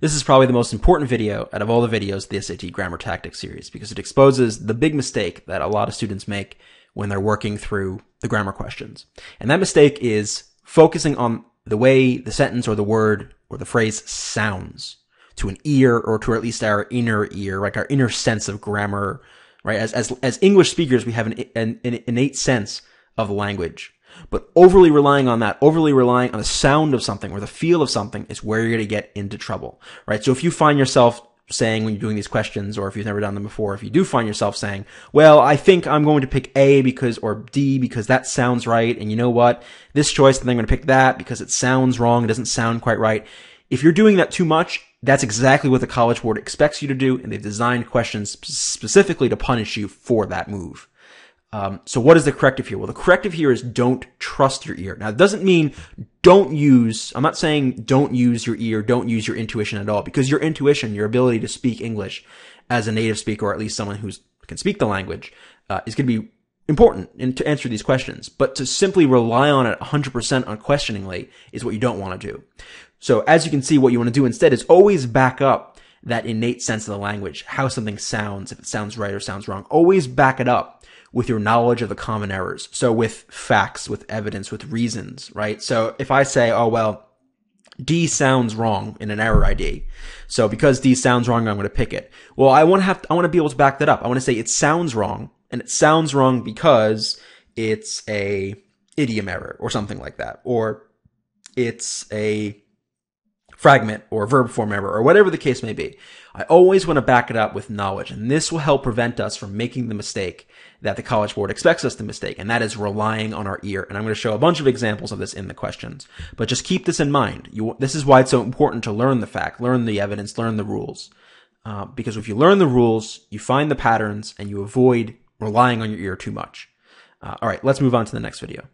This is probably the most important video out of all the videos of the SAT Grammar Tactics series because it exposes the big mistake that a lot of students make when they're working through the grammar questions. And that mistake is focusing on the way the sentence or the word or the phrase sounds to an ear, or to at least our inner ear, like our inner sense of grammar, right? As English speakers, we have an innate sense of language. But overly relying on that, overly relying on the sound of something or the feel of something is where you're going to get into trouble, right? So if you find yourself saying when you're doing these questions, or if you've never done them before, if you do find yourself saying, well, I think I'm going to pick A because, or D because that sounds right. And you know what? This choice, then I'm going to pick that because it sounds wrong. It doesn't sound quite right. If you're doing that too much, that's exactly what the College Board expects you to do. And they've designed questions specifically to punish you for that move. So what is the corrective here? Well, the corrective here is don't trust your ear. Now, it doesn't mean I'm not saying don't use your ear, don't use your intuition at all, because your intuition, your ability to speak English as a native speaker, or at least someone who can speak the language, is going to be important to answer these questions. But to simply rely on it 100% unquestioningly is what you don't want to do. So as you can see, what you want to do instead is always back up that innate sense of the language, how something sounds, if it sounds right or sounds wrong. Always back it up with your knowledge of the common errors. So with facts, with evidence, with reasons, right? So if I say, oh, well, D sounds wrong in an error ID. So because D sounds wrong, I'm going to pick it. Well, I want to be able to back that up. I want to say it sounds wrong, and it sounds wrong because it's a idiom error or something like that. Or it's a fragment or verb form error or whatever the case may be. I always want to back it up with knowledge, and this will help prevent us from making the mistake that the College Board expects us to mistake, and that is relying on our ear. And I'm going to show a bunch of examples of this in the questions, but just keep this in mind. This is why it's so important to learn the fact, learn the evidence, learn the rules, because if you learn the rules, you find the patterns, and you avoid relying on your ear too much. All right, let's move on to the next video.